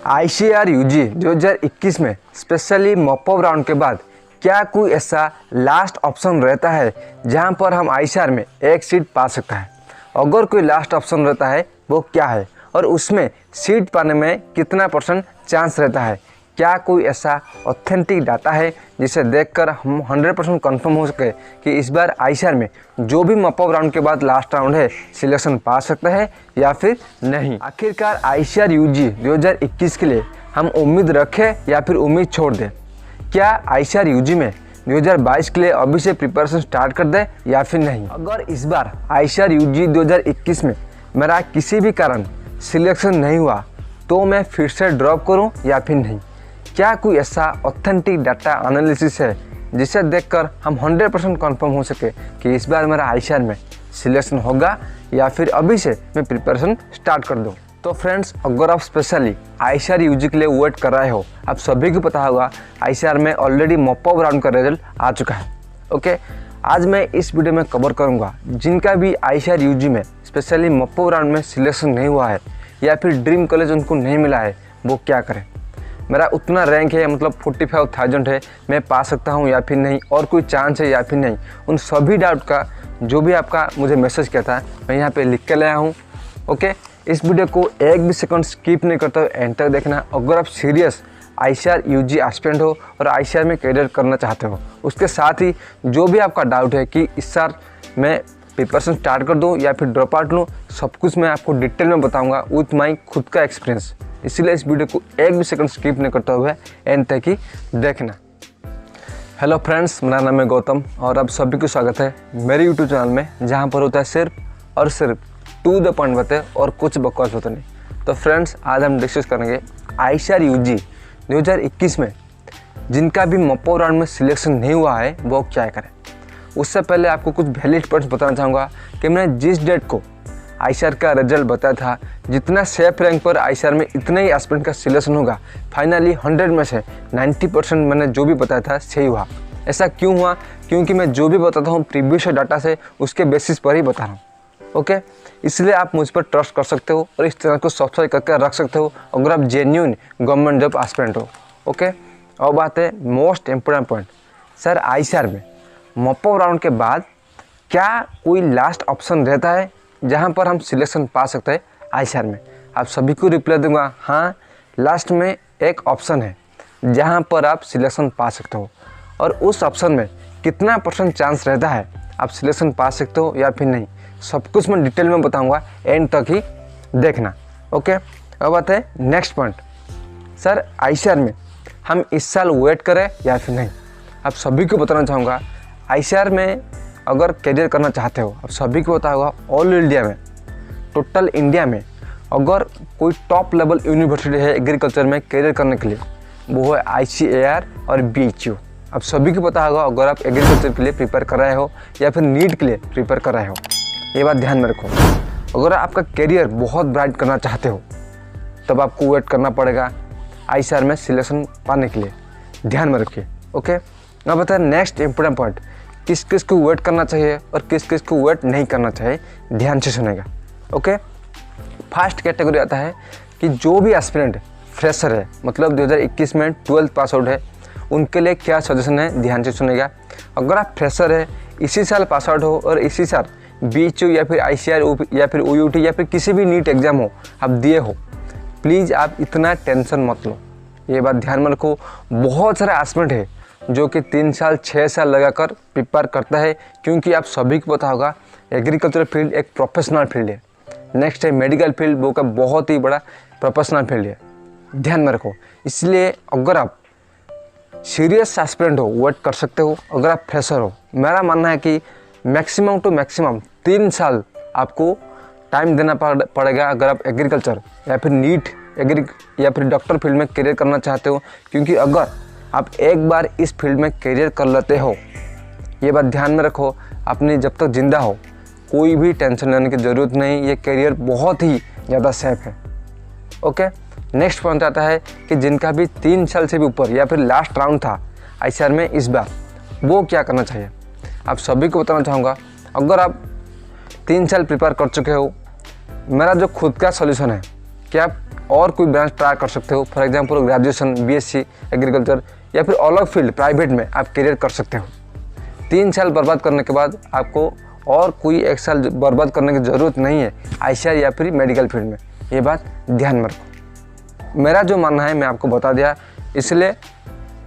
ICAR UG 2021 में specially mop up round के बाद क्या कोई ऐसा लास्ट ऑप्शन रहता है जहां पर हम ICAR में एक सीट पा सकता है? अगर कोई लास्ट ऑप्शन रहता है वो क्या है और उसमें सीट पाने में कितना % चांस रहता है? क्या कोई ऐसा ऑथेंटिक डाटा है जिसे देखकर हम 100% कन्फर्म हो सके कि इस बार ICAR में जो भी मॉपअप राउंड के बाद लास्ट राउंड है सिलेक्शन पा सकता है या फिर नहीं? आखिरकार ICAR UG 2021 के लिए हम उम्मीद रखें या फिर उम्मीद छोड़ दें? क्या ICAR UG में 2022 के लिए अभी से प्रिपरेशन स्टार्ट कर दें या फिर नहीं? अगर इस बार ICAR UG 2021 में मेरा किसी भी कारण सिलेक्शन नहीं हुआ तो मैं फिर से ड्रॉप करूं या फिर नहीं? क्या कोई ऐसा ऑथेंटिक डाटा एनालिसिस है जिसे देखकर हम 100% कन्फर्म हो सके कि इस बार मेरा ICAR में सिलेक्शन होगा या फिर अभी से मैं प्रिपरेशन स्टार्ट कर दूं? तो फ्रेंड्स, अगर आप स्पेशली ICAR UG के लिए वेट कर रहे हो, आप सभी को पता होगा ICAR में ऑलरेडी मॉपअप राउंड का रिजल्ट आ चुका है। ओके, आज मैं इस वीडियो में कवर करूंगा जिनका भी ICAR UG में स्पेशली मॉपअप राउंड में सिलेक्शन नहीं हुआ है या फिर ड्रीम कॉलेज उनको नहीं मिला है, वो क्या करें। मेरा उतना रैंक है, मतलब 45,000 है, मैं पा सकता हूं या फिर नहीं, और कोई चांस है या फिर नहीं, उन सभी डाउट का जो भी आपका मुझे मैसेज किया था मैं यहाँ पे लिख के लाया हूँ। ओके, इस वीडियो को एक भी सेकंड स्किप नहीं करते हो, एंड तक देखना। अगर आप सीरियस ICAR UG एस्पिरेंट हो और ICAR में करियर करना चाहते हो, उसके साथ ही जो भी आपका डाउट है कि इस साल मैं प्रिपरेशन स्टार्ट कर दूं या फिर ड्रॉप आउट लूँ, सब कुछ मैं आपको डिटेल में बताऊंगा विथ माई खुद का एक्सपीरियंस। इसीलिए इस वीडियो को एक भी सेकंड स्किप नहीं करते हुए एंड तक ही देखना। हेलो फ्रेंड्स, मेरा नाम है गौतम और आप सभी को स्वागत है मेरे यूट्यूब चैनल में, जहां पर होता है सिर्फ और सिर्फ टू द पॉइंट बातें और कुछ बकवास होता नहीं। तो फ्रेंड्स, आज हम डिस्कस करेंगे ICAR UG 2021 में जिनका भी मॉपअप राउंड में सिलेक्शन नहीं हुआ है वो क्या करें। उससे पहले आपको कुछ वैलिड पॉइंट्स बताना चाहूँगा कि मैंने जिस डेट को ICAR का रिजल्ट बताया था, जितना सेफ रैंक पर ICAR में इतना ही एस्पिरेंट का सिलेक्शन होगा, फाइनली 100 में से 90% मैंने जो भी बताया था सही हुआ। ऐसा क्यों हुआ? क्योंकि मैं जो भी बताता हूँ प्रीवियस डाटा से उसके बेसिस पर ही बता रहा हूँ। ओके, इसलिए आप मुझ पर ट्रस्ट कर सकते हो और इस चैनल को सब्सक्राइब करके रख सकते हो अगर आप जेन्युइन गवर्नमेंट जॉब एस्पिरेंट हो। ओके, अब बात है most important point. Sir, ICAR में मॉपअप राउंड के बाद क्या कोई लास्ट ऑप्शन रहता है जहां पर हम सिलेक्शन पा सकते हैं ICAR में? आप सभी को रिप्लाई दूंगा, हाँ, लास्ट में एक ऑप्शन है जहां पर आप सिलेक्शन पा सकते हो, और उस ऑप्शन में कितना % चांस रहता है आप सिलेक्शन पा सकते हो या फिर नहीं, सब कुछ मैं डिटेल में बताऊंगा, एंड तक ही देखना। ओके, अब बात है नेक्स्ट पॉइंट। सर, ICAR में हम इस साल वेट करें या फिर नहीं? आप सभी को बताना चाहूँगा, ICAR में अगर करियर करना चाहते हो, आप सभी को पता होगा ऑल इंडिया में, टोटल इंडिया में अगर कोई टॉप लेवल यूनिवर्सिटी है एग्रीकल्चर में करियर करने के लिए, वो है ICAR और BHU। आप सभी को पता होगा अगर आप एग्रीकल्चर के लिए प्रिपेयर कर रहे हो या फिर नीट के लिए प्रिपेयर कर रहे हो, ये बात ध्यान में रखो। अगर आपका करियर बहुत ब्राइट करना चाहते हो तब आपको वेट करना पड़ेगा ICAR में सिलेक्शन पाने के लिए, ध्यान में रखिए। ओके, अब बताए नेक्स्ट इंपोर्टेंट पॉइंट, किस किस को वेट करना चाहिए और किस किस को वेट नहीं करना चाहिए, ध्यान से सुनेगा। ओके, फर्स्ट कैटेगरी आता है कि जो भी एस्पिरेंट फ्रेशर है, मतलब 2021 में 12th पास आउट है, उनके लिए क्या सजेशन है, ध्यान से सुनेगा। अगर आप फ्रेशर है, इसी साल पास आउट हो और इसी साल BHU या फिर ICAR या फिर OUT या फिर किसी भी नीट एग्जाम हो आप दिए हो, प्लीज़ आप इतना टेंशन मत लो, ये बात ध्यान में रखो। बहुत सारे एस्पिरेंट है जो कि 3 साल 6 साल लगाकर प्रिपेयर करता है, क्योंकि आप सभी को पता होगा एग्रीकल्चर फील्ड एक प्रोफेशनल फील्ड है। नेक्स्ट है मेडिकल फील्ड, वो का बहुत ही बड़ा प्रोफेशनल फील्ड है, ध्यान में रखो। इसलिए अगर आप सीरियस एस्पिरेंट हो वेट कर सकते हो। अगर आप फ्रेशर हो, मेरा मानना है कि मैक्सिमम टू मैक्सिमम 3 साल आपको टाइम देना पड़ेगा अगर आप एग्रीकल्चर या फिर नीट या फिर डॉक्टर फील्ड में करियर करना चाहते हो, क्योंकि अगर आप एक बार इस फील्ड में करियर कर लेते हो, ये बात ध्यान में रखो, अपनी जब तक जिंदा हो कोई भी टेंशन लेने की ज़रूरत नहीं, ये करियर बहुत ही ज़्यादा सेफ है। ओके, नेक्स्ट पॉइंट आता है कि जिनका भी 3 साल से भी ऊपर या फिर लास्ट राउंड था ICAR में इस बार, वो क्या करना चाहिए। आप सभी को बताना चाहूँगा, अगर आप 3 साल प्रिपेयर कर चुके हो, मेरा जो खुद का सॉल्यूशन है कि आप और कोई ब्रांच ट्राई कर सकते हो। For example graduation, BSc agriculture या फिर अलग फील्ड प्राइवेट में आप करियर कर सकते हो। 3 साल बर्बाद करने के बाद आपको और कोई 1 साल बर्बाद करने की ज़रूरत नहीं है आईसीआर या फिर मेडिकल फील्ड में। ये बात ध्यान में रखो। मेरा जो मानना है मैं आपको बता दिया, इसलिए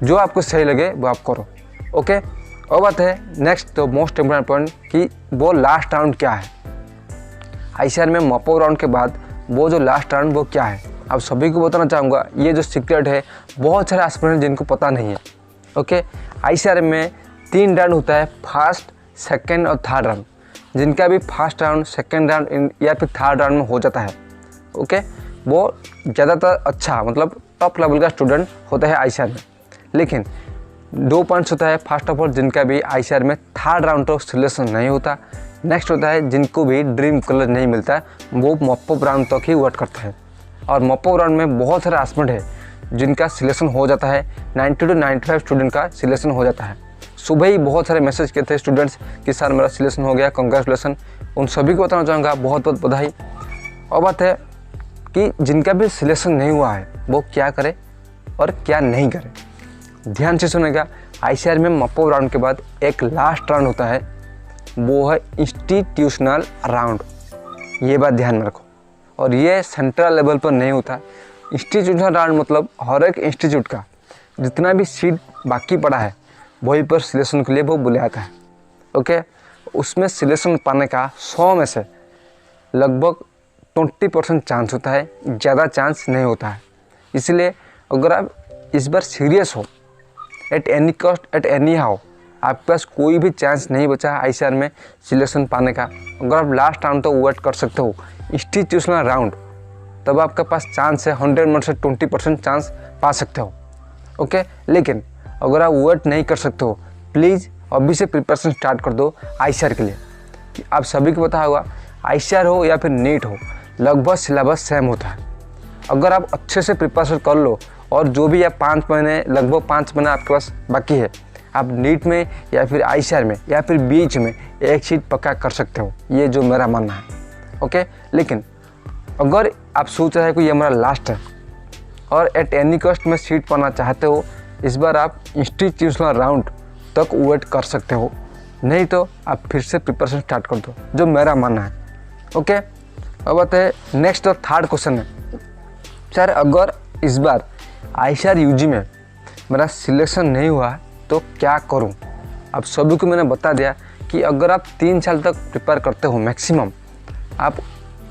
जो आपको सही लगे वो आप करो। ओके, और बात है नेक्स्ट तो मोस्ट इम्पोर्टेंट पॉइंट कि वो लास्ट राउंड क्या है। आईसीआर में मॉप अप राउंड के बाद वो जो लास्ट राउंड वो क्या है, आप सभी को बताना चाहूँगा। ये जो सीक्रेट है बहुत सारे एस्पिरेंट जिनको पता नहीं है। ओके, आईसीआर में 3 राउंड होता है, फर्स्ट, सेकेंड और थर्ड राउंड। जिनका भी फर्स्ट राउंड, सेकेंड राउंड या फिर थर्ड राउंड में हो जाता है, ओके, वो ज़्यादातर अच्छा मतलब टॉप लेवल का स्टूडेंट होता है आईसीआर में। लेकिन 2 पॉइंट्स होता है। फर्स्ट ऑफ ऑल जिनका भी आईसीआर में थर्ड राउंड तो सिलेक्शन नहीं होता। नेक्स्ट होता है जिनको भी ड्रीम कॉलेज नहीं मिलता, वो मॉप अप राउंड तक ही वेट करता है। और मॉप अप राउंड में बहुत सारे एस्पिरेंट है जिनका सिलेक्शन हो जाता है। 90 to 95 स्टूडेंट का सिलेक्शन हो जाता है। सुबह ही बहुत सारे मैसेज किए थे स्टूडेंट्स कि सर मेरा सिलेक्शन हो गया, कंग्रेचुलेसन। उन सभी को बताना चाहूँगा बहुत बहुत बधाई। और बात है कि जिनका भी सिलेक्शन नहीं हुआ है वो क्या करे और क्या नहीं करे, ध्यान से सुनेगा। आईसीआर में मॉप अप राउंड के बाद एक लास्ट राउंड होता है, वो है इंस्टीट्यूशनल राउंड। ये बात ध्यान में रखो। और ये सेंट्रल लेवल पर नहीं होता। इंस्टीट्यूशनल राउंड मतलब हर एक इंस्टीट्यूट का जितना भी सीट बाकी पड़ा है वहीं पर सिलेक्शन के लिए वो बुलाता है। ओके, उसमें सिलेक्शन पाने का 100 में से लगभग 20% चांस होता है, ज़्यादा चांस नहीं होता है। इसलिए अगर आप इस बार सीरियस हो, at any cost, at any how, आपके पास कोई भी चांस नहीं बचा है आईसीआर में सिलेक्शन पाने का। अगर आप लास्ट राउंड तो वेट कर सकते हो, इंस्टीट्यूशनल राउंड, तब आपके पास चांस है 100 में से 20% चांस पा सकते हो। ओके, लेकिन अगर आप वेट नहीं कर सकते हो, प्लीज़ अभी से प्रिपरेशन स्टार्ट कर दो आईसीआर के लिए। आप सभी को पता होगा आईसीआर हो या फिर नीट हो, लगभग सिलेबस सेम होता है। अगर आप अच्छे से प्रिपरेशन कर लो और जो भी आप 5 महीने, लगभग 5 महीने आपके पास बाकी है, आप नीट में या फिर आईसीआर में या फिर बीच में एक सीट पक्का कर सकते हो। ये जो मेरा मानना है। ओके, लेकिन अगर आप सोच रहे हो कि ये हमारा लास्ट है और एट एनी कॉस्ट में सीट पाना चाहते हो, इस बार आप इंस्टीट्यूशनल राउंड तक वेट कर सकते हो, नहीं तो आप फिर से प्रिपरेशन स्टार्ट कर दो, जो मेरा मानना है। ओके, अब आते हैं नेक्स्ट और थर्ड क्वेश्चन है, सर अगर इस बार आईसीआर यूजी में मेरा सिलेक्शन नहीं हुआ तो क्या करूं? अब सभी को मैंने बता दिया कि अगर आप 3 साल तक प्रिपेयर करते हो, मैक्सिमम आप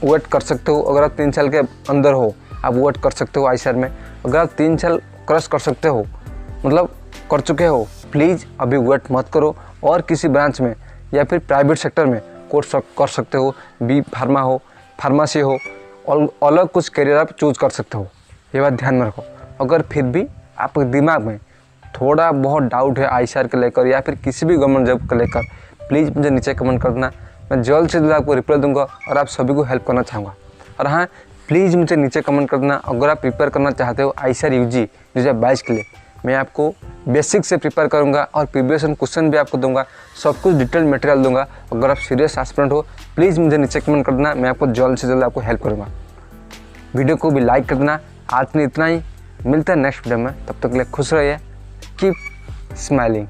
वेट कर सकते हो। अगर आप 3 साल के अंदर हो, आप वेट कर सकते हो आईसीआर में। अगर आप 3 साल क्रॉस कर सकते हो, मतलब कर चुके हो, प्लीज़ अभी वेट मत करो और किसी ब्रांच में या फिर प्राइवेट सेक्टर में कोर्स कर सकते हो। बी फार्मा हो, फार्मेसी हो, और अलग कुछ करियर आप चूज कर सकते हो। ये बात ध्यान में रखो। अगर फिर भी आपके दिमाग में थोड़ा बहुत डाउट है आईसीआर के लेकर या फिर किसी भी गवर्नमेंट जॉब को लेकर, प्लीज़ मुझे नीचे कमेंट कर देना। मैं जल्द से जल्द आपको रिप्लाई दूंगा और आप सभी को हेल्प करना चाहूँगा। और हाँ, प्लीज़ मुझे नीचे कमेंट कर देना अगर आप प्रिपेयर करना चाहते हो आईसीआर यूजी 2022 के लिए। मैं आपको बेसिक से प्रिपेयर करूंगा और प्रिपरेशन क्वेश्चन भी आपको दूंगा, सब कुछ डिटेल मटेरियल दूंगा। अगर आप सीरियस एस्पिरेंट हो, प्लीज़ मुझे नीचे कमेंट कर देना, मैं आपको जल्द से जल्द आपको हेल्प करूँगा। वीडियो को भी लाइक कर देना। आज में इतना ही, मिलते हैं नेक्स्ट वीडियो में, तब तक के लिए खुश रहिए, कीप स्माइलिंग।